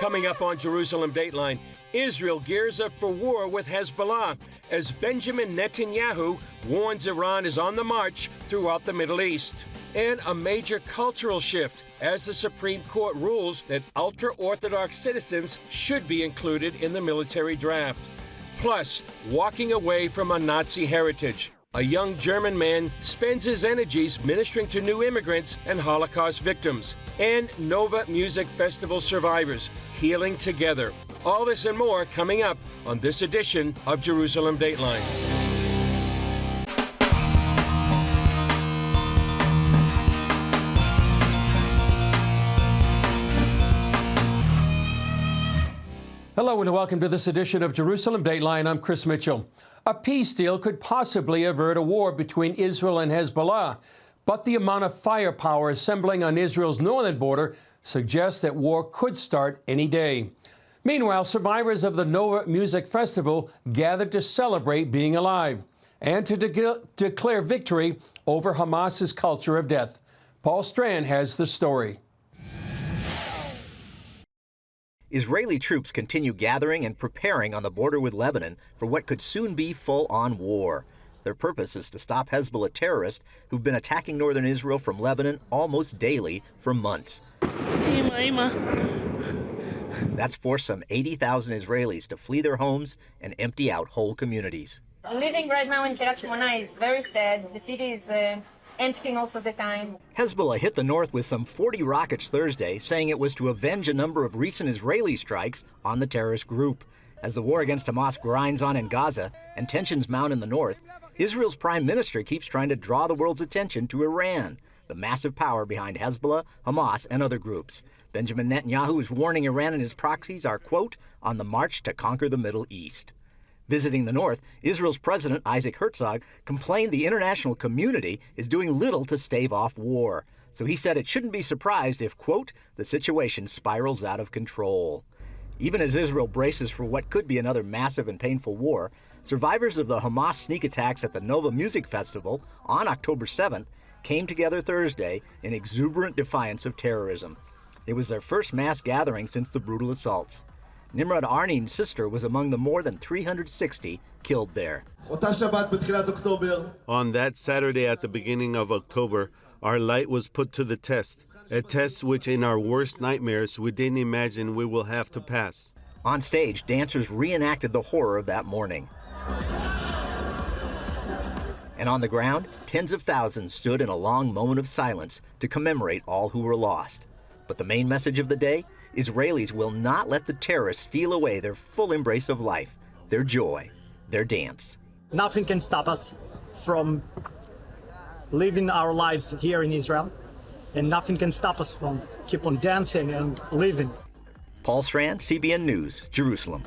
Coming up on Jerusalem Dateline, Israel gears up for war with Hezbollah as Benjamin Netanyahu warns Iran is on the march throughout the Middle East. And a major cultural shift as the Supreme Court rules that ultra-Orthodox citizens should be included in the military draft. Plus, walking away from a Nazi heritage. A young German man spends his energies ministering to new immigrants and Holocaust victims. And Nova Music Festival survivors healing together. All this and more coming up on this edition of Jerusalem Dateline. Hello and welcome to this edition of Jerusalem Dateline. I'm Chris Mitchell. A peace deal could possibly avert a war between Israel and Hezbollah, but the amount of firepower assembling on Israel's northern border suggests that war could start any day. Meanwhile, survivors of the Nova Music Festival gathered to celebrate being alive and to declare victory over Hamas's culture of death. Paul Strand has the story. Israeli troops continue gathering and preparing on the border with Lebanon for what could soon be full-on war. Their purpose is to stop Hezbollah terrorists who've been attacking northern Israel from Lebanon almost daily for months. That's forced some 80,000 Israelis to flee their homes and empty out whole communities. Living right now in Kiryat Shmona is very sad. The city is empty most of the time. Hezbollah hit the north with some 40 rockets Thursday, saying it was to avenge a number of recent Israeli strikes on the terrorist group. As the war against Hamas grinds on in Gaza and tensions mount in the north, Israel's prime minister keeps trying to draw the world's attention to Iran, the massive power behind Hezbollah, Hamas, and other groups. Benjamin Netanyahu is warning Iran and his proxies are, quote, on the march to conquer the Middle East. Visiting the north, Israel's President Isaac Herzog complained the international community is doing little to stave off war. So he said it shouldn't be surprised if, quote, the situation spirals out of control. Even as Israel braces for what could be another massive and painful war, survivors of the Hamas sneak attacks at the Nova Music Festival on October 7th came together Thursday in exuberant defiance of terrorism. It was their first mass gathering since the brutal assaults. Nimrod Arnin's sister was among the more than 360 killed there. On that Saturday at the beginning of October, our light was put to the test, a test which in our worst nightmares we didn't imagine we will have to pass. On stage, dancers reenacted the horror of that morning. And on the ground, tens of thousands stood in a long moment of silence to commemorate all who were lost. But the main message of the day? Israelis will not let the terrorists steal away their full embrace of life, their joy, their dance. Nothing can stop us from living our lives here in Israel, and nothing can stop us from keep on dancing and living. Paul Strand, CBN News, Jerusalem.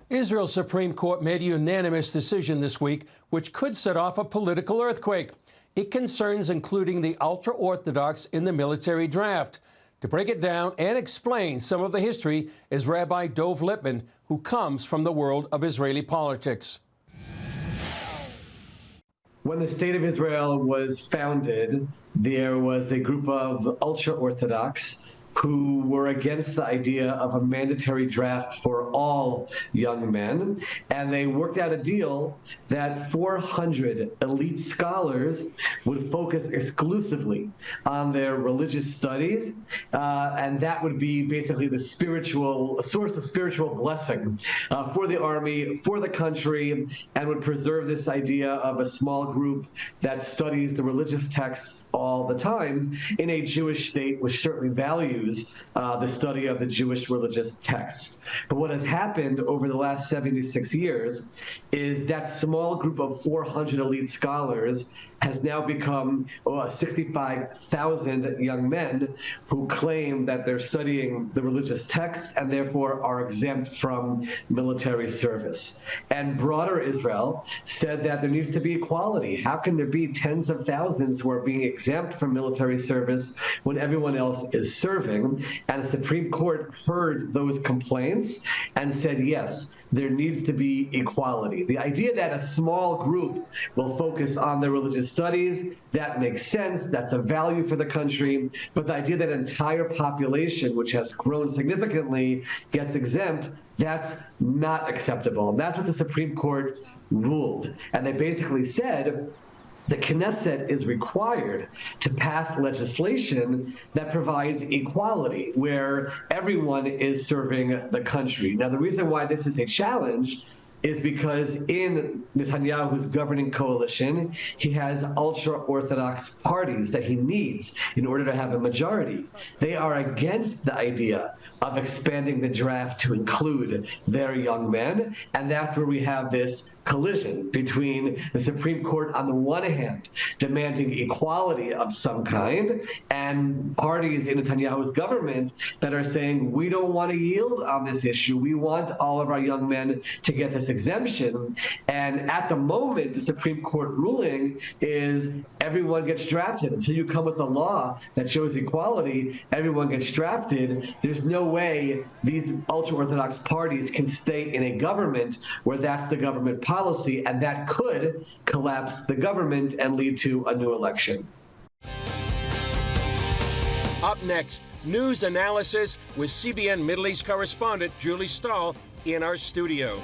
Israel's Supreme Court made a unanimous decision this week, which could set off a political earthquake. It concerns including the ultra-Orthodox in the military draft. To break it down and explain some of the history is Rabbi Dov Lipman, who comes from the world of Israeli politics. When the State of Israel was founded, there was a group of ultra-Orthodox who were against the idea of a mandatory draft for all young men. And they worked out a deal that 400 elite scholars would focus exclusively on their religious studies. And that would be basically the spiritual, a source of spiritual blessing for the army, for the country, and would preserve this idea of a small group that studies the religious texts all the time in a Jewish state which certainly values the study of the Jewish religious texts. But what has happened over the last 76 years is that small group of 400 elite scholars has now become 65,000 young men who claim that they're studying the religious texts and therefore are exempt from military service. And broader Israel said that there needs to be equality. How can there be tens of thousands who are being exempt from military service when everyone else is serving? And the Supreme Court heard those complaints and said, yes, there needs to be equality. The idea that a small group will focus on their religious studies, that makes sense. That's a value for the country. But the idea that an entire population, which has grown significantly, gets exempt, that's not acceptable. And that's what the Supreme Court ruled. And they basically said the Knesset is required to pass legislation that provides equality, where everyone is serving the country. Now, the reason why this is a challenge is because in Netanyahu's governing coalition, he has ultra-Orthodox parties that he needs in order to have a majority. They are against the idea of expanding the draft to include their young men, and that's where we have this collision between the Supreme Court on the one hand demanding equality of some kind, and parties in Netanyahu's government that are saying, we don't want to yield on this issue. We want all of our young men to get this exemption. And at the moment, the Supreme Court ruling is everyone gets drafted. Until you come with a law that shows equality, everyone gets drafted. There's no way these ultra-Orthodox parties can stay in a government where that's the government policy, and that could collapse the government and lead to a new election. Up next, news analysis with CBN Middle East correspondent Julie Stahl in our studio.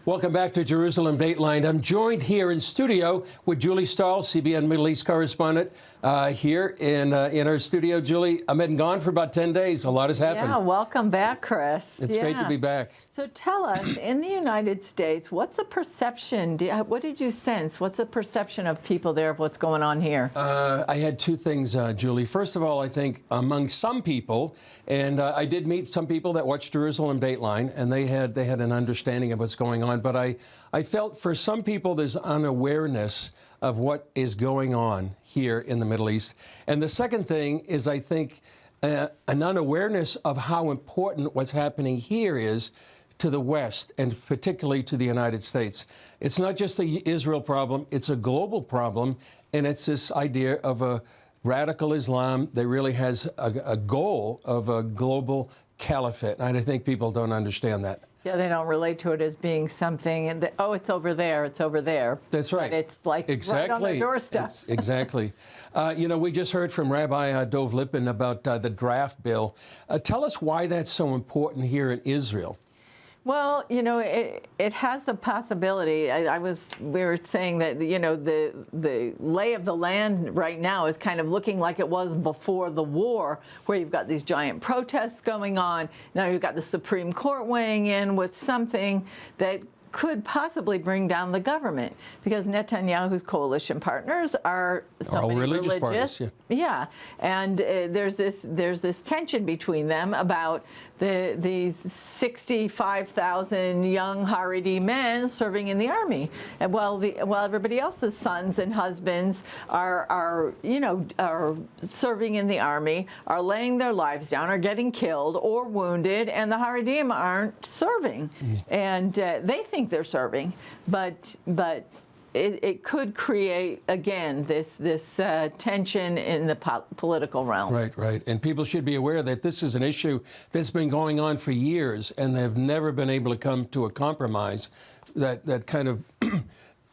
Welcome back to Jerusalem Dateline. I'm joined here in studio with Julie Stahl, CBN Middle East correspondent, here in our studio. Julie, I've been gone for about 10 days. A lot has happened. Yeah, welcome back, Chris. It's great to be back. So tell us, in the United States, what's the perception? What did you sense? What's the perception of people there of what's going on here? I had two things, Julie. First of all, I think among some people, and I did meet some people that watch Jerusalem Dateline, and they had an understanding of what's going on. But I felt for some people there's unawareness of what is going on here in the Middle East. And the second thing is, I think, an unawareness of how important what's happening here is to the West, and particularly to the United States. It's not just the Israel problem, it's a global problem, and it's this idea of a radical Islam that really has a goal of a global caliphate. And I think people don't understand that. Yeah, they don't relate to it as being something, and oh, it's over there, it's over there. That's right. But it's like right on the doorstep. Exactly. We just heard from Rabbi Dov Lippin about the draft bill. Tell us why that's so important here in Israel. Well, it has the possibility. We were saying that, the lay of the land right now is kind of looking like it was before the war, where you've got these giant protests going on. Now you've got the Supreme Court weighing in with something that could possibly bring down the government, because Netanyahu's coalition partners are so many religious parties, yeah, and there's this tension between them about these 65,000 young Haredi men serving in the army, and while everybody else's sons and husbands are serving in the army, are laying their lives down, are getting killed or wounded, and the Haredim aren't serving, and they think they're serving, but it could create again this tension in the political realm. Right. And people should be aware that this is an issue that's been going on for years, and they've never been able to come to a compromise that kind of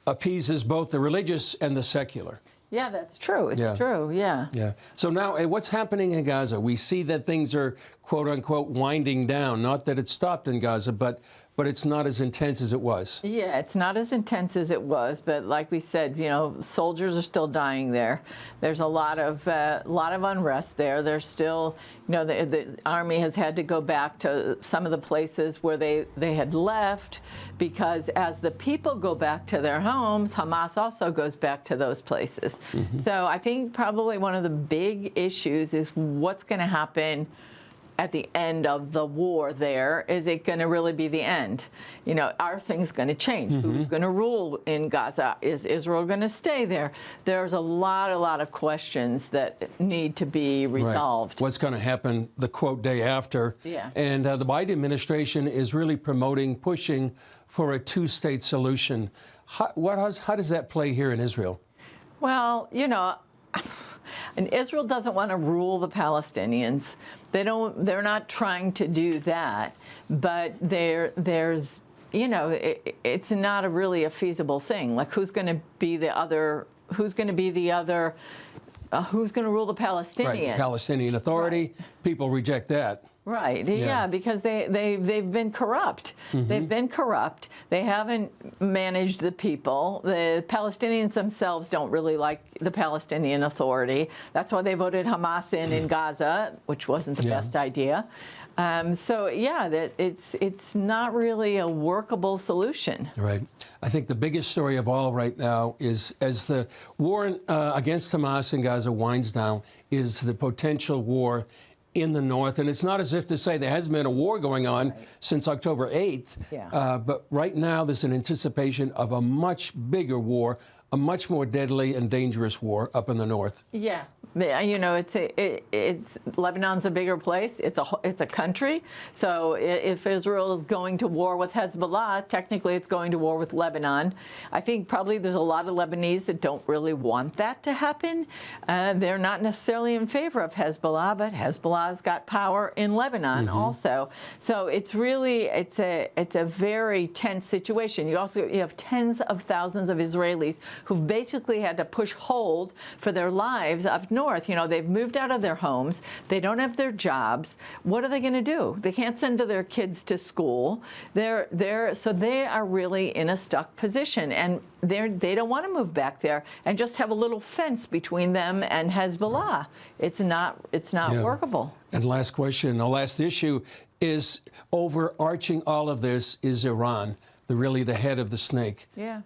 appeases both the religious and the secular. Yeah, that's true. It's true, yeah. Yeah. So now, what's happening in Gaza? We see that things are, quote unquote, winding down. Not that it stopped in Gaza, but it's not as intense as it was. Yeah, it's not as intense as it was, but like we said, soldiers are still dying there. There's a lot of unrest there. There's still, the army has had to go back to some of the places where they had left, because as the people go back to their homes, Hamas also goes back to those places. Mm-hmm. So I think probably one of the big issues is what's going to happen at the end of the war there. Is it going to really be the end? Are things going to change? Mm-hmm. Who's going to rule in Gaza? Is Israel going to stay there? There's a lot of questions that need to be resolved. Right. What's going to happen the quote day after? Yeah. And the Biden administration is really pushing for a two-state solution. How does that play here in Israel? Well, you know, and Israel doesn't want to rule the Palestinians. They're not trying to do that. But there's, you know, it's not really a feasible thing. Like, who's going to be the other? Who's going to rule the Palestinians? Right, Palestinian Authority. Right. People reject that. Right. Yeah, because they've been corrupt. Mm-hmm. They've been corrupt. They haven't managed the people. The Palestinians themselves don't really like the Palestinian Authority. That's why they voted Hamas in Gaza, which wasn't the best idea. So yeah, it's not really a workable solution. Right. I think the biggest story of all right now is, as the war against Hamas in Gaza winds down, is the potential war in the north. And it's not as if to say there hasn't been a war going on since October 8th. Yeah. But right now there's an anticipation of a much bigger war, a much more deadly and dangerous war up in the north. Yeah. You know, it's Lebanon's a bigger place. It's a country. So if Israel is going to war with Hezbollah, technically it's going to war with Lebanon. I think probably there's a lot of Lebanese that don't really want that to happen. They're not necessarily in favor of Hezbollah, but Hezbollah's got power in Lebanon also. So it's really it's a very tense situation. You have tens of thousands of Israelis who've basically had to push hold for their lives up north. You know, they've moved out of their homes. They don't have their jobs. What are they going to do? They can't send their kids to school. So they are really in a stuck position, and they don't want to move back there and just have a little fence between them and Hezbollah. It's not workable. And last question, the last issue is, overarching all of this is Iran, really the head of the snake. Yeah.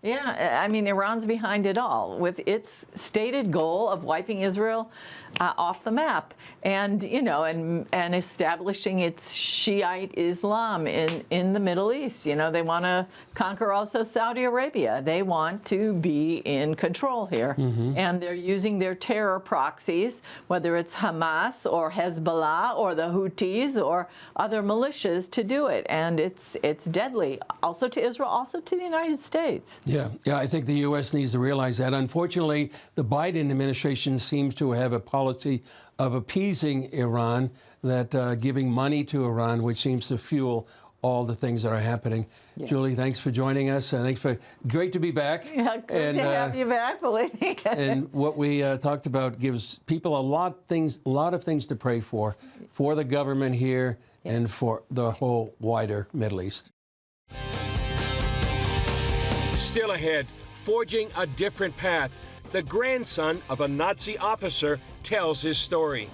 Yeah, I mean, Iran's behind it all with its stated goal of wiping Israel off the map, and you know, and establishing its Shiite Islam in the Middle East. You know, they want to conquer also Saudi Arabia. They want to be in control here, and they're using their terror proxies, whether it's Hamas or Hezbollah or the Houthis or other militias, to do it, and it's deadly. Also to Israel, also to the United States. Yeah, I think the U.S. needs to realize that. Unfortunately, the Biden administration seems to have a policy of appeasing Iran, that giving money to Iran, which seems to fuel all the things that are happening. Yeah. Julie, thanks for joining us. Great to be back. Yeah, good to have you back, believe me. And what we talked about gives people a lot of things to pray for the government here and for the whole wider Middle East. Still ahead, forging a different path, the grandson of a Nazi officer tells his story.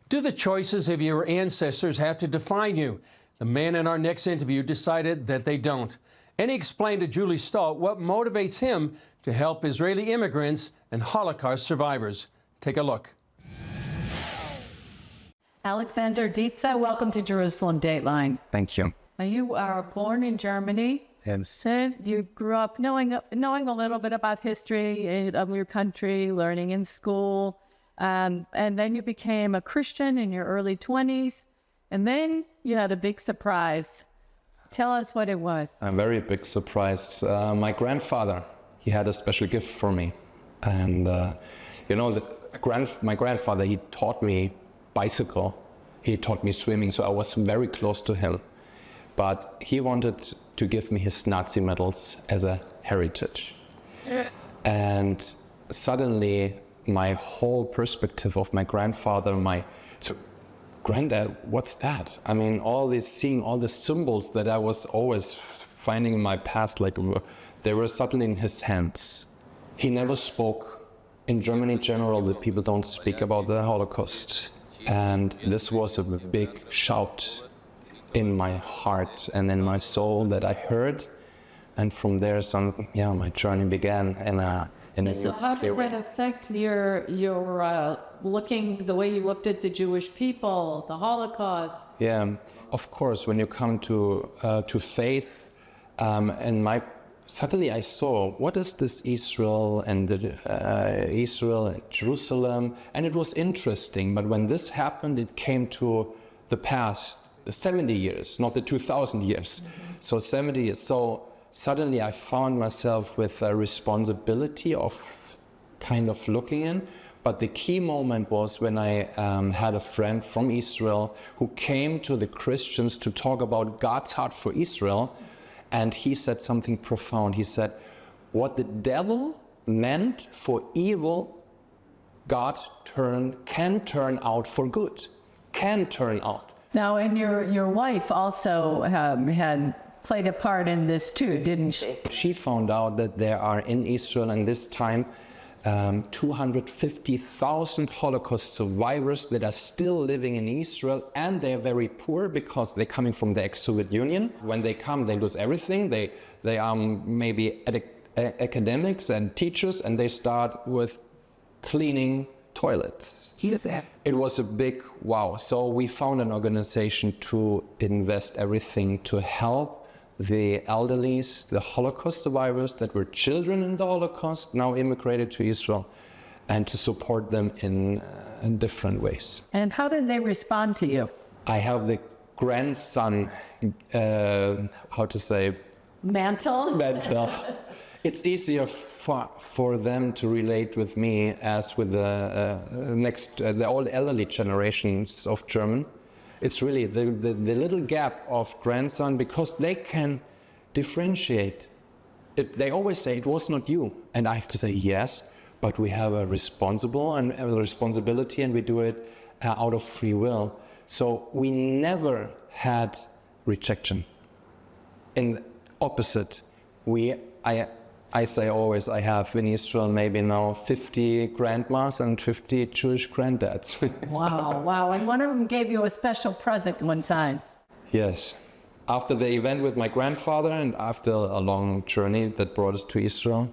Do the choices of your ancestors have to define you? The man in our next interview decided that they don't. And he explained to Julie Stahl what motivates him to help Israeli immigrants and Holocaust survivors. Take a look. Alexander Dietze, welcome to Jerusalem Dateline. Thank you. Now, you are born in Germany. Yes. And you grew up knowing a little bit about history of your country, learning in school. And then you became a Christian in your early 20s. And then you had a big surprise. Tell us what it was. A very big surprise. My grandfather, he had a special gift for me. And, you know, my grandfather, he taught me bicycle. He taught me swimming, so I was very close to him. But he wanted to give me his Nazi medals as a heritage. And suddenly, my whole perspective of my grandfather, so Granddad, what's that? I mean, seeing all the symbols that I was always finding in my past, like they were suddenly in his hands. He never spoke. In Germany in general, the people don't speak about the Holocaust. And this was a big shout in my heart and in my soul that I heard. And from there, my journey began. So how did that affect your the way you looked at the Jewish people, the Holocaust? Yeah, of course, when you come to faith, and my suddenly I saw, what is this Israel and Israel and Jerusalem? And it was interesting, but when this happened, it came to the past, the 70 years, not the 2,000 years. So 70 years. So suddenly I found myself with a responsibility of kind of looking in. But the key moment was when I had a friend from Israel who came to the Christians to talk about God's heart for Israel. And he said something profound. He said, what the devil meant for evil, God can turn out for good. Can turn out. Now, and your wife also had played a part in this too, didn't she? She found out that there are in Israel in this time 250,000 Holocaust survivors that are still living in Israel, and they're very poor because they're coming from the ex-Soviet Union. When they come, they lose everything. They are maybe academics and teachers, and they start with cleaning toilets. It was a big wow. So we found an organization to invest everything to help the elderly, the Holocaust survivors that were children in the Holocaust, now immigrated to Israel, and to support them in different ways. And how did they respond to you? I have the grandson, mantle. It's easier for them to relate with me as with the old elderly generations of German. It's really the little gap of grandson, because they can differentiate. They always say, it was not you. And I have to say, yes, but we have a responsibility, and we do it out of free will. So we never had rejection. In the opposite, I say always, I have in Israel maybe now 50 grandmas and 50 Jewish granddads. Wow. And one of them gave you a special present one time. Yes. After the event with my grandfather and after a long journey that brought us to Israel,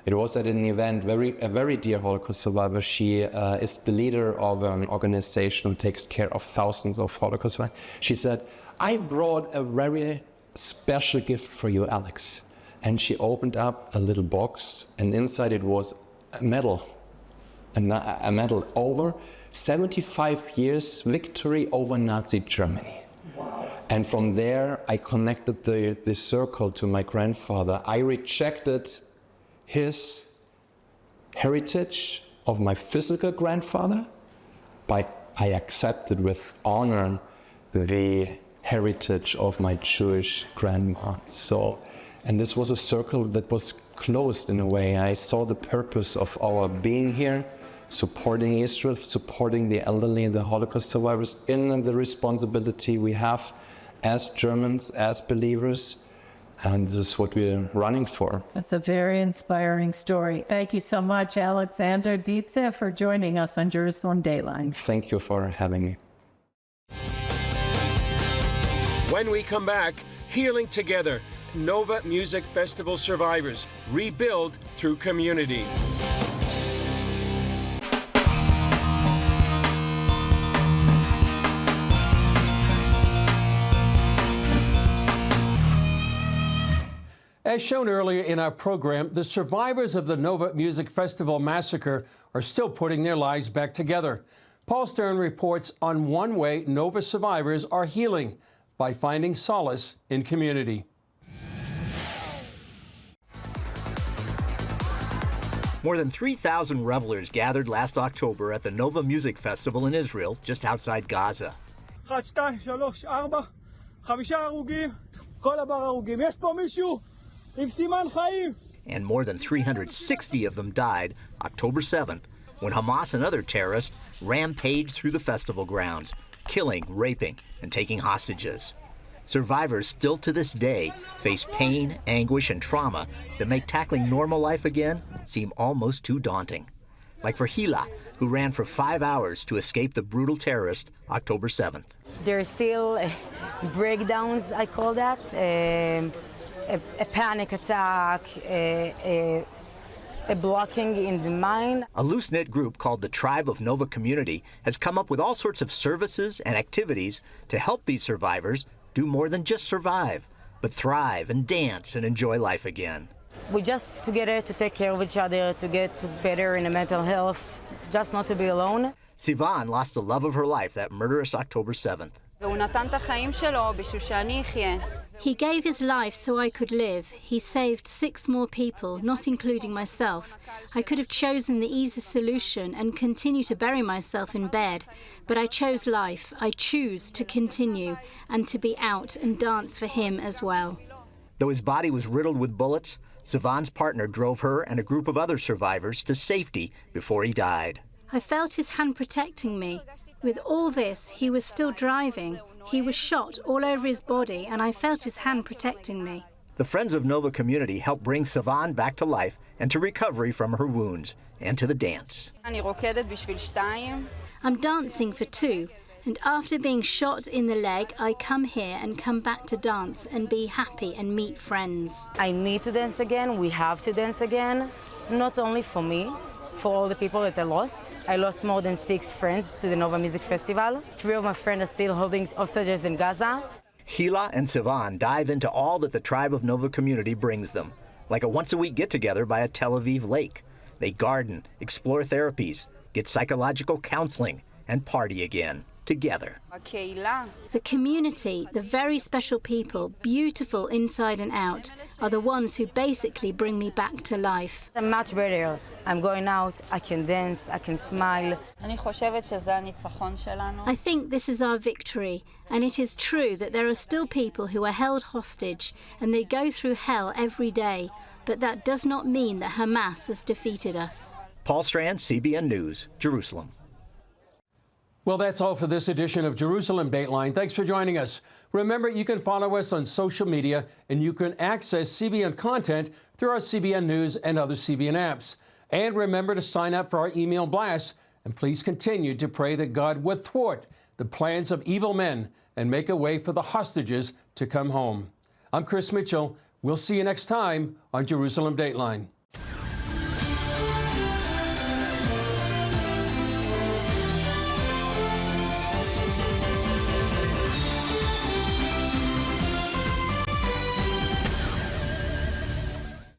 it was at an event, a very dear Holocaust survivor. She is the leader of an organization who takes care of thousands of Holocaust survivors. She said, I brought a very special gift for you, Alex. And she opened up a little box, and inside it was a medal over 75 years victory over Nazi Germany. Wow. And from there, I connected the circle to my grandfather. I rejected his heritage of my physical grandfather, but I accepted with honor the heritage of my Jewish grandma. And this was a circle that was closed in a way. I saw the purpose of our being here, supporting Israel, supporting the elderly, the Holocaust survivors, in the responsibility we have as Germans, as believers. And this is what we're running for. That's a very inspiring story. Thank you so much, Alexander Dietze, for joining us on Jerusalem Dateline. Thank you for having me. When we come back, Healing Together, Nova Music Festival survivors rebuild through community. As shown earlier in our program, the survivors of the Nova Music Festival massacre are still putting their lives back together. Paul Stern reports on one way Nova survivors are healing, by finding solace in community. More than 3,000 revelers gathered last October at the Nova Music Festival in Israel, just outside Gaza. And more than 360 of them died October 7th, when Hamas and other terrorists rampaged through the festival grounds, killing, raping, and taking hostages. Survivors still to this day face pain, anguish, and trauma that make tackling normal life again seem almost too daunting. Like for Hila, who ran for 5 hours to escape the brutal terrorist October 7th. There are still breakdowns, I call that, a panic attack, a blocking in the mind. A loose-knit group called the Tribe of Nova Community has come up with all sorts of services and activities to help these survivors do more than just survive, but thrive and dance and enjoy life again. We just together to take care of each other, to get better in the mental health, just not to be alone. Sivan lost the love of her life that murderous October 7th. He gave his life so I could live. He saved 6 more people, not including myself. I could have chosen the easy solution and continue to bury myself in bed, but I chose life. I choose to continue and to be out and dance for him as well. Though his body was riddled with bullets, Sivan's partner drove her and a group of other survivors to safety before he died. I felt his hand protecting me. With all this, he was still driving. He was shot all over his body, and I felt his hand protecting me. The Friends of Nova community helped bring Sivan back to life and to recovery from her wounds, and to the dance. I'm dancing for 2, and after being shot in the leg, I come here and come back to dance and be happy and meet friends. I need to dance again. We have to dance again, not only for me, for all the people that I lost. I lost more than 6 friends to the Nova Music Festival. 3 of my friends are still holding hostages in Gaza. Gila and Sivan dive into all that the Tribe of Nova community brings them, like a once-a-week get-together by a Tel Aviv lake. They garden, explore therapies, get psychological counseling, and party again, together. The community, the very special people, beautiful inside and out, are the ones who basically bring me back to life. I'm much better. I'm going out, I can dance, I can smile. I think this is our victory, and it is true that there are still people who are held hostage and they go through hell every day, but that does not mean that Hamas has defeated us. Paul Strand, CBN News, Jerusalem. Well, that's all for this edition of Jerusalem Dateline. Thanks for joining us. Remember, you can follow us on social media, and you can access CBN content through our CBN News and other CBN apps. And remember to sign up for our email blasts, and please continue to pray that God would thwart the plans of evil men and make a way for the hostages to come home. I'm Chris Mitchell. We'll see you next time on Jerusalem Dateline.